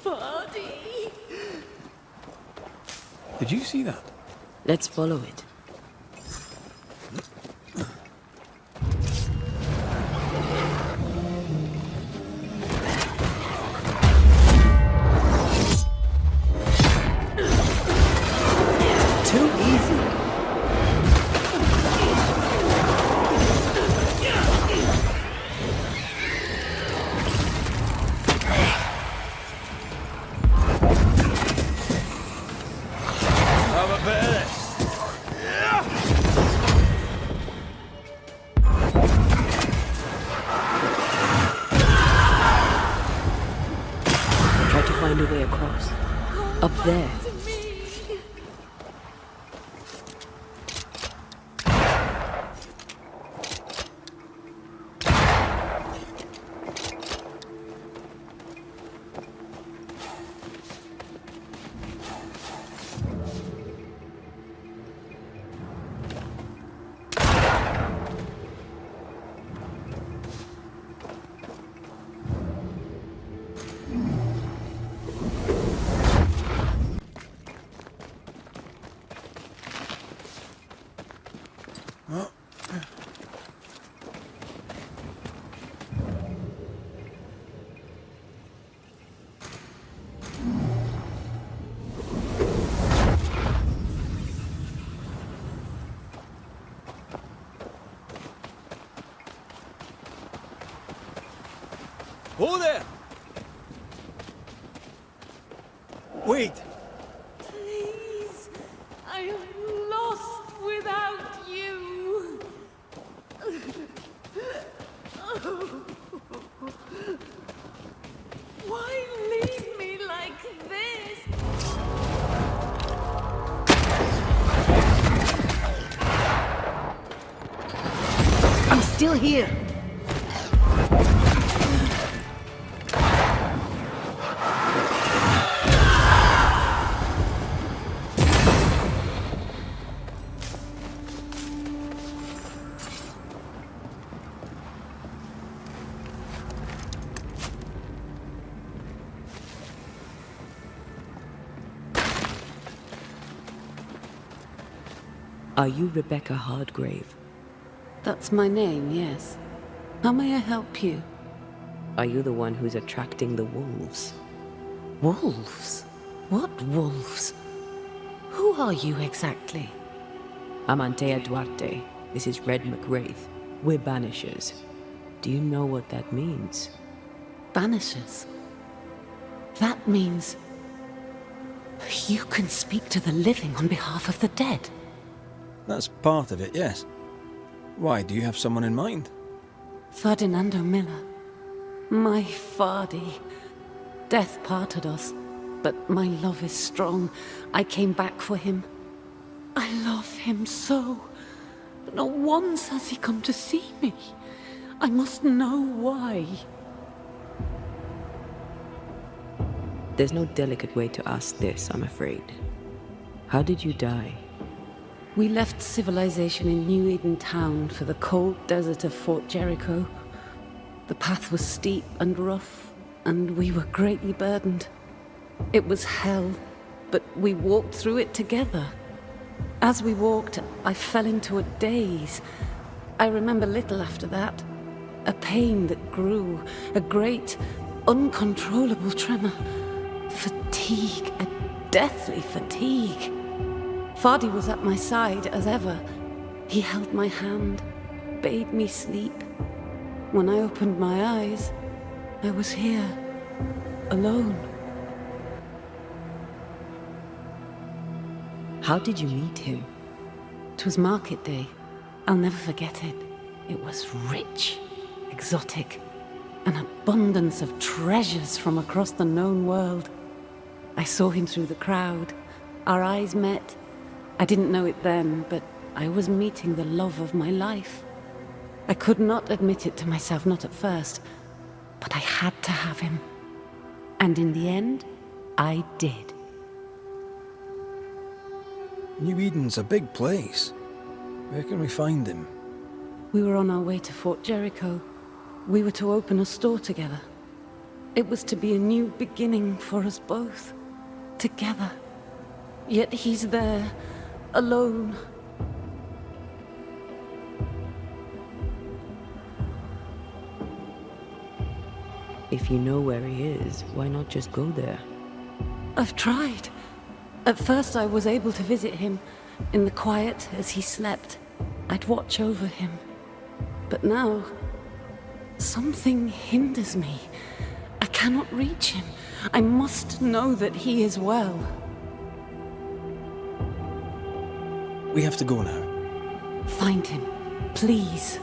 Vardy! Did you see that? Let's follow it. Too easy. Try to find a way across. Up there. Oh there! Wait! Please, I am lost without you. Why leave me like this? I'm still here. Are you Rebecca Hardgrave? That's my name, yes. How may I help you? Are you the one who's attracting the wolves? Wolves? What wolves? Who are you exactly? I'm Antea Duarte. This is Red McRaith. We're Banishers. Do you know what that means? Banishers? That means... you can speak to the living on behalf of the dead. That's part of it, yes. Why, do you have someone in mind? Ferdinando Miller. My Fardy. Death parted us, but my love is strong. I came back for him. I love him so. But not once has he come to see me. I must know why. There's no delicate way to ask this, I'm afraid. How did you die? We left civilization in New Eden Town for the cold desert of Fort Jericho. The path was steep and rough, and we were greatly burdened. It was hell, but we walked through it together. As we walked, I fell into a daze. I remember little after that. A pain that grew, a great, uncontrollable tremor. Fatigue, a deathly fatigue. Fardy was at my side as ever. He held my hand, bade me sleep. When I opened my eyes, I was here, alone. How did you meet him? 'Twas market day. I'll never forget it. It was rich, exotic, an abundance of treasures from across the known world. I saw him through the crowd. Our eyes met. I didn't know it then, but I was meeting the love of my life. I could not admit it to myself, not at first, but I had to have him. And in the end, I did. New Eden's a big place. Where can we find him? We were on our way to Fort Jericho. We were to open a store together. It was to be a new beginning for us both, together. Yet he's there, alone. If you know where he is, why not just go there? I've tried. At first I was able to visit him in the quiet as he slept. I'd watch over him. But now, something hinders me. I cannot reach him. I must know that he is well. We have to go now. Find him, please.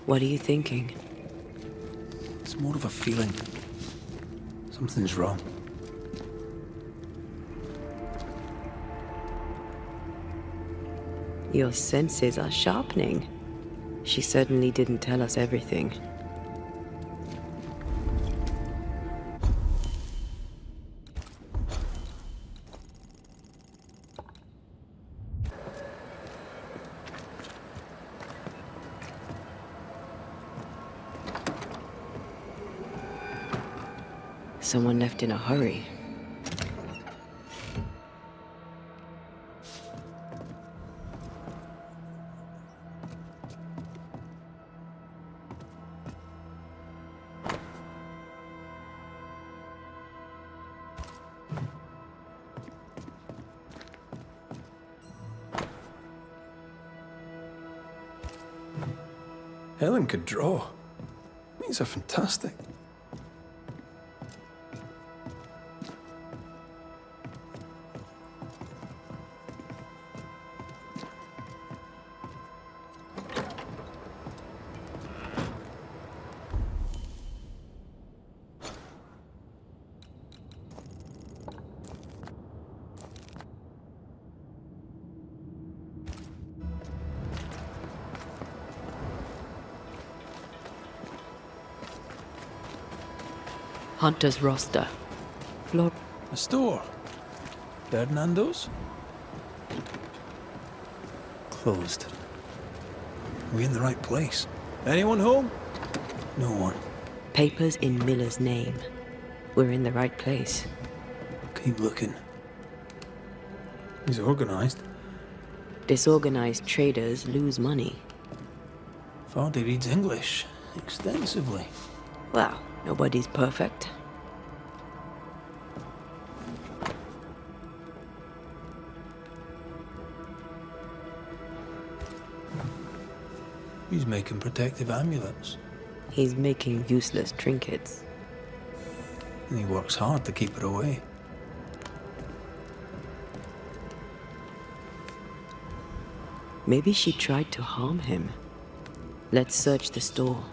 What are you thinking? It's more of a feeling. Something's wrong. Your senses are sharpening. She certainly didn't tell us everything. Someone left in a hurry. Helen could draw. These are fantastic. Hunter's roster. Floor. A store. Fernando's? Closed. Are we in the right place? Anyone home? No one. Papers in Miller's name. We're in the right place. Keep looking. He's organized. Disorganized traders lose money. Vardy reads English extensively. Well, nobody's perfect. He's making protective amulets. He's making useless trinkets. And he works hard to keep it away. Maybe she tried to harm him. Let's search the store.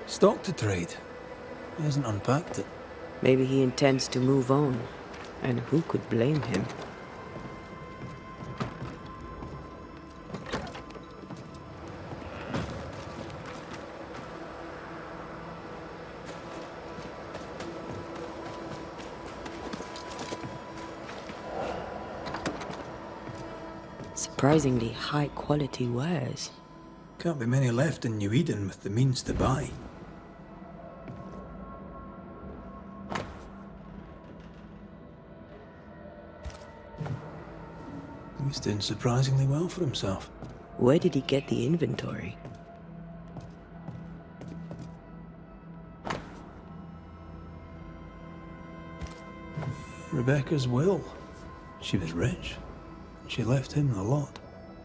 Stock to trade. He hasn't unpacked it. Maybe he intends to move on. And who could blame him? Surprisingly high-quality wares. Can't be many left in New Eden with the means to buy. He's doing surprisingly well for himself. Where did he get the inventory? Rebecca's will. She was rich. She left him the lot.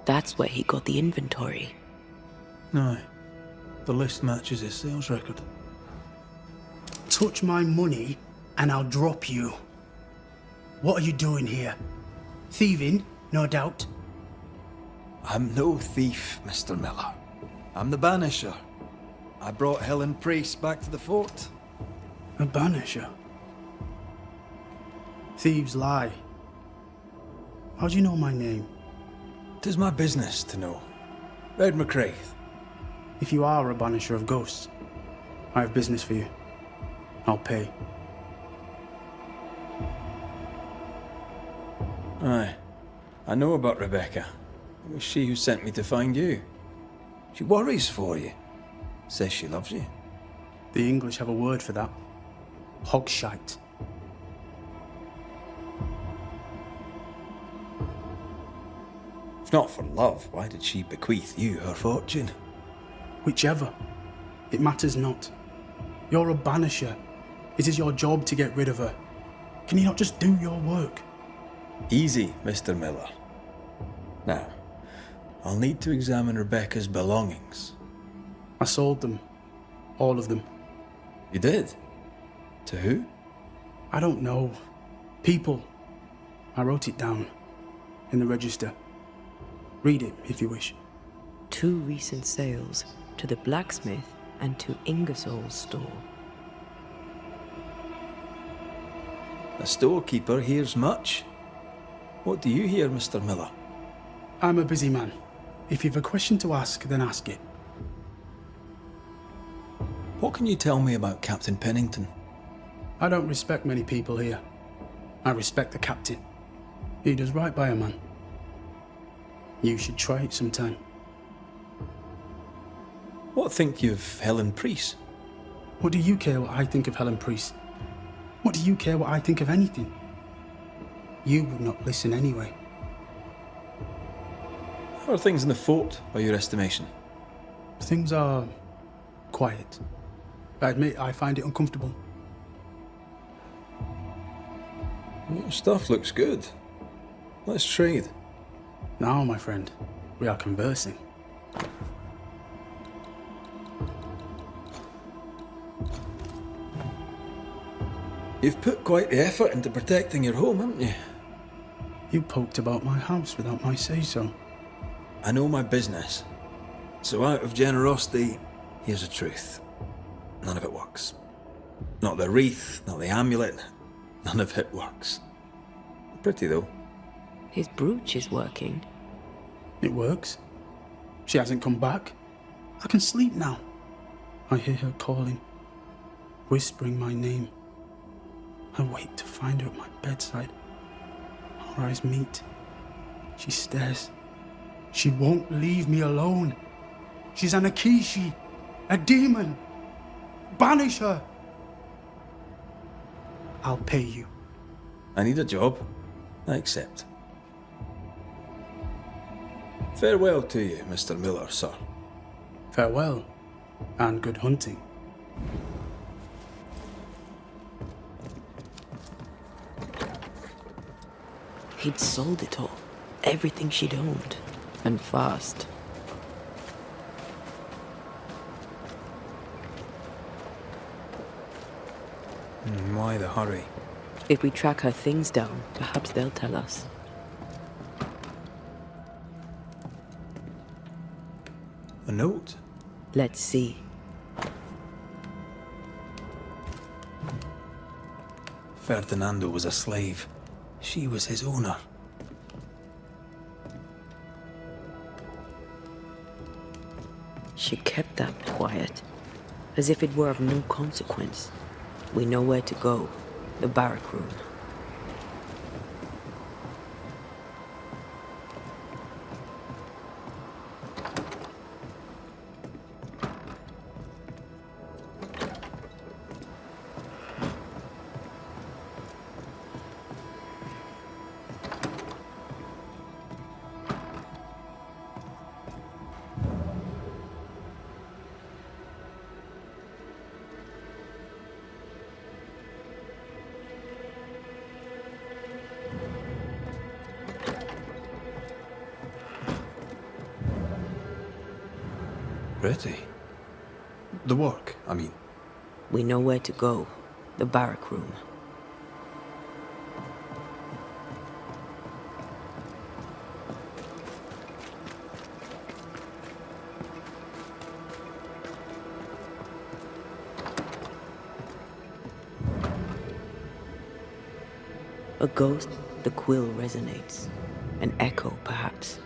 That's where he got the inventory. Aye. The list matches his sales record. Touch my money and I'll drop you. What are you doing here? Thieving, no doubt. I'm no thief, Mr. Miller. I'm the Banisher. I brought Helen Priest back to the fort. A banisher. Thieves lie. How do you know my name? 'Tis my business to know. Red McRaith. If you are a banisher of ghosts, I have business for you. I'll pay. Aye. I know about Rebecca. It was she who sent me to find you. She worries for you. Says she loves you. The English have a word for that. Hogshite. If not for love, why did she bequeath you her fortune? Whichever. It matters not. You're a banisher. It is your job to get rid of her. Can you not just do your work? Easy, Mr. Miller. Now, I'll need to examine Rebecca's belongings. I sold them. All of them. You did? To who? I don't know. People. I wrote it down. In the register. Read it, if you wish. 2 recent sales, to the blacksmith and to Ingersoll's store. A storekeeper hears much. What do you hear, Mr. Miller? I'm a busy man. If you've a question to ask, then ask it. What can you tell me about Captain Pennington? I don't respect many people here. I respect the captain. He does right by a man. You should try it sometime. What think you of Helen Priest? What do you care what I think of Helen Priest? What do you care what I think of anything? You would not listen anyway. How are things in the fort, by your estimation? Things are quiet. I admit I find it uncomfortable. Your stuff looks good. Let's trade. Now, my friend, we are conversing. You've put quite the effort into protecting your home, haven't you? You poked about my house without my say-so. I know my business. So out of generosity, here's the truth. None of it works. Not the wreath, not the amulet. None of it works. Pretty though. His brooch is working. It works. She hasn't come back. I can sleep now. I hear her calling, whispering my name. I wait to find her at my bedside. Our eyes meet. She stares. She won't leave me alone. She's an Akishi, a demon. Banish her. I'll pay you. I need a job. I accept. Farewell to you, Mr. Miller, sir. Farewell, and good hunting. He'd sold it all. Everything she'd owned. And fast. Why the hurry? If we track her things down, perhaps they'll tell us. A note? Let's see. Ferdinando was a slave. She was his owner. She kept that quiet, as if it were of no consequence. We know where to go. The barrack room. Pretty. The work, I mean. We know where to go. The barrack room. A ghost, the quill resonates. An echo, perhaps.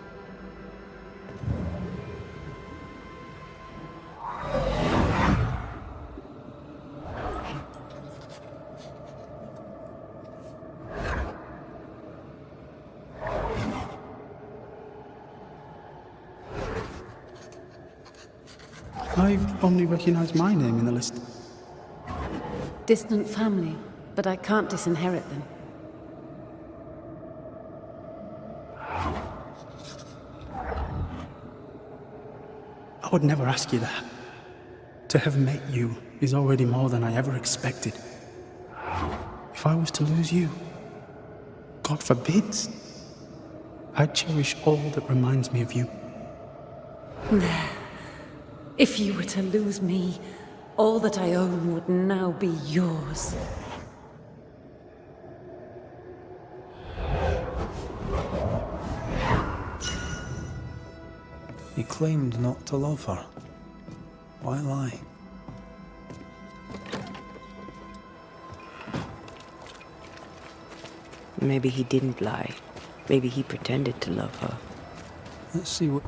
I only recognize my name in the list. Distant family, but I can't disinherit them. I would never ask you that. To have met you is already more than I ever expected. If I was to lose you, God forbids, I'd cherish all that reminds me of you. If you were to lose me, all that I own would now be yours. He claimed not to love her. Why lie? Maybe he didn't lie. Maybe he pretended to love her. Let's see what...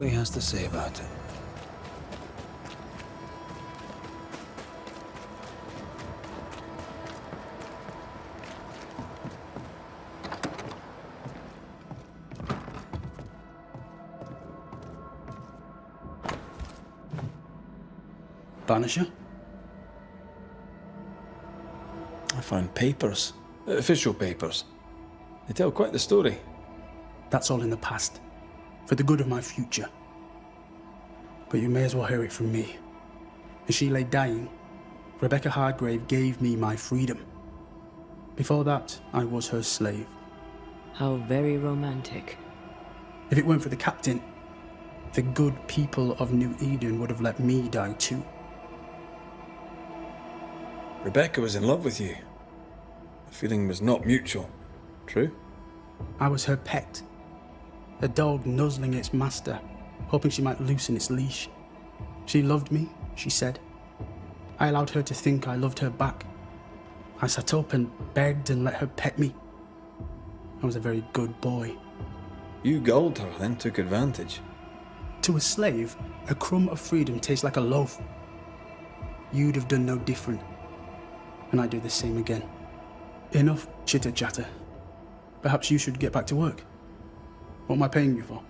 he has to say about it. Banisher? I found papers. Official papers. They tell quite the story. That's all in the past. For the good of my future. But you may as well hear it from me. As she lay dying, Rebecca Hardgrave gave me my freedom. Before that, I was her slave. How very romantic. If it weren't for the captain, the good people of New Eden would have let me die too. Rebecca was in love with you. The feeling was not mutual. True? I was her pet. A dog nuzzling its master, hoping she might loosen its leash. She loved me, she said. I allowed her to think I loved her back. I sat up and begged and let her pet me. I was a very good boy. You gulled her, then took advantage. To a slave, a crumb of freedom tastes like a loaf. You'd have done no different. And I'd do the same again. Enough chitter-chatter. Perhaps you should get back to work. What am I paying you for?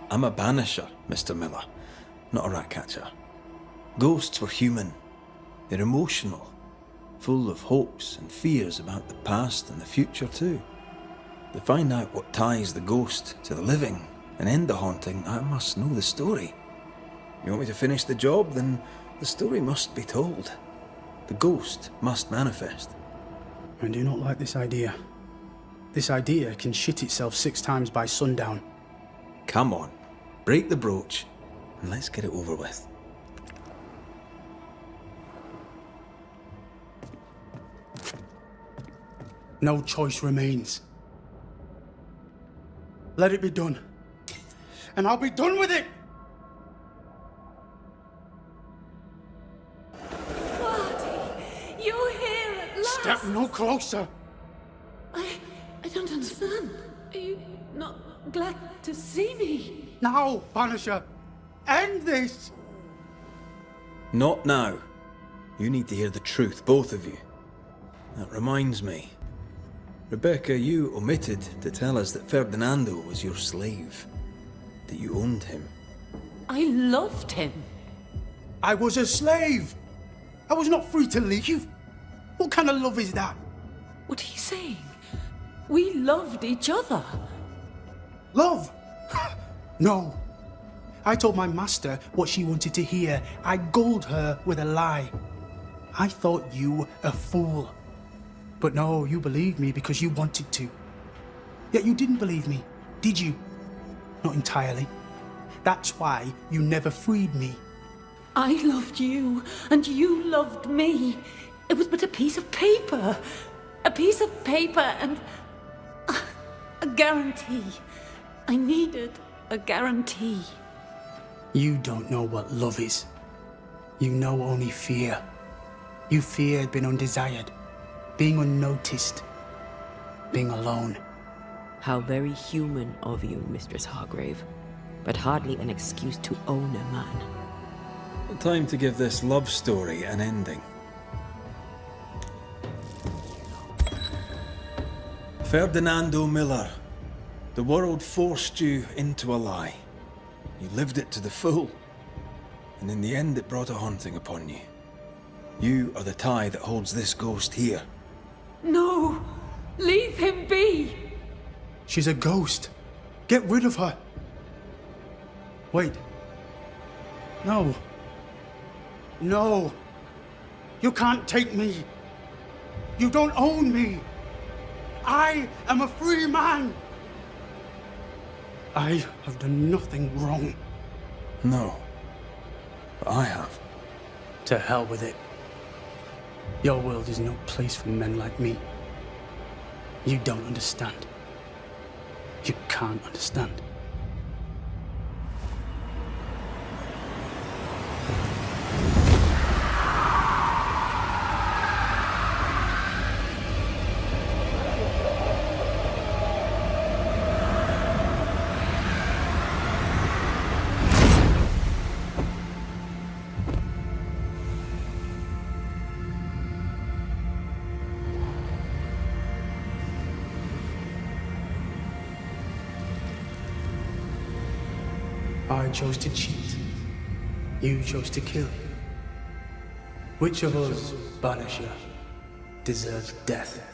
I'm a banisher, Mr. Miller, not a rat catcher. Ghosts were human. They're emotional, full of hopes and fears about the past and the future too. To find out what ties the ghost to the living and end the haunting, I must know the story. You want me to finish the job? Then the story must be told. The ghost must manifest. I do not like this idea. This idea can shit itself 6 times by sundown. Come on, break the brooch and let's get it over with. No choice remains. Let it be done. And I'll be done with it! You're here at last! Step no closer! I don't understand. Are you not glad to see me? Now, Banisher! End this! Not now. You need to hear the truth, both of you. That reminds me. Rebecca, you omitted to tell us that Ferdinando was your slave. That you owned him. I loved him. I was a slave! I was not free to leave. What kind of love is that? What are you saying? We loved each other. Love? No. I told my master what she wanted to hear. I gulled her with a lie. I thought you a fool. But no, you believed me because you wanted to. Yet you didn't believe me, did you? Not entirely. That's why you never freed me. I loved you, and you loved me. It was but a piece of paper. A piece of paper and a guarantee. I needed a guarantee. You don't know what love is. You know only fear. You feared being undesired, being unnoticed, being alone. How very human of you, Mistress Hargrave, but hardly an excuse to own a man. Time to give this love story an ending. Ferdinando Miller, the world forced you into a lie. You lived it to the full, and in the end it brought a haunting upon you. You are the tie that holds this ghost here. No! Leave him be! She's a ghost. Get rid of her. Wait. No. No. You can't take me. You don't own me. I am a free man. I have done nothing wrong. No, but I have. To hell with it. Your world is no place for men like me. You don't understand. You can't understand. I chose to cheat. You chose to kill. Which of us, Banisher, deserves death?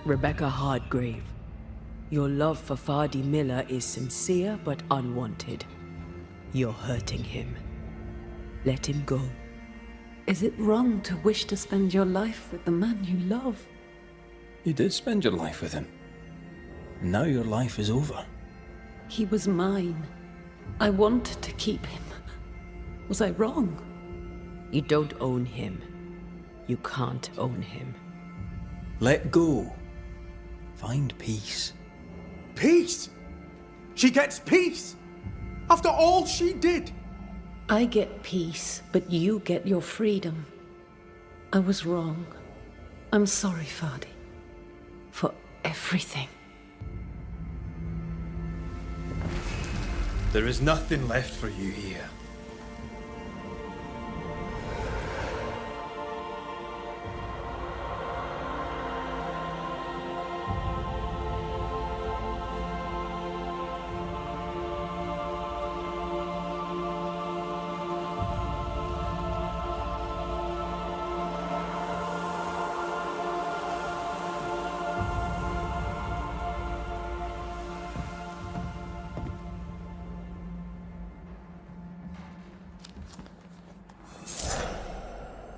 Rebecca Hardgrave, your love for Fardy Miller is sincere but unwanted. You're hurting him. Let him go. Is it wrong to wish to spend your life with the man you love? You did spend your life with him. Now your life is over. He was mine. I wanted to keep him. Was I wrong? You don't own him. You can't own him. Let go. Find peace. Peace? She gets peace? After all she did? I get peace, but you get your freedom. I was wrong. I'm sorry, Fardy. For everything. There is nothing left for you here.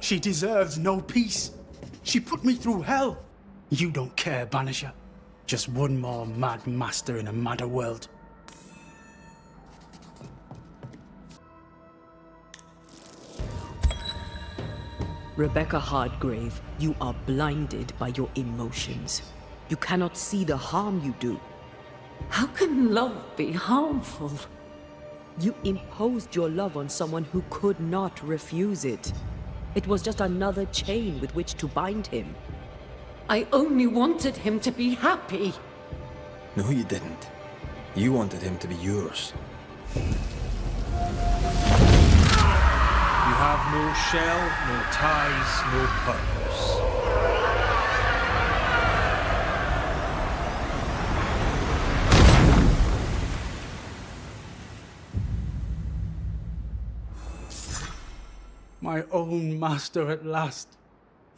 She deserves no peace. She put me through hell. You don't care, Banisher. Just one more mad master in a madder world. Rebecca Hardgrave, you are blinded by your emotions. You cannot see the harm you do. How can love be harmful? You imposed your love on someone who could not refuse it. It was just another chain with which to bind him. I only wanted him to be happy. No, you didn't. You wanted him to be yours. You have no shell, no ties, no purpose. My own master at last.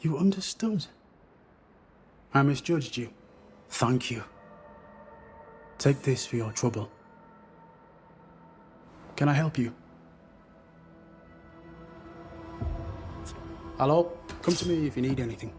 You understood. I misjudged you. Thank you. Take this for your trouble. Can I help you? Hello? Come to me if you need anything.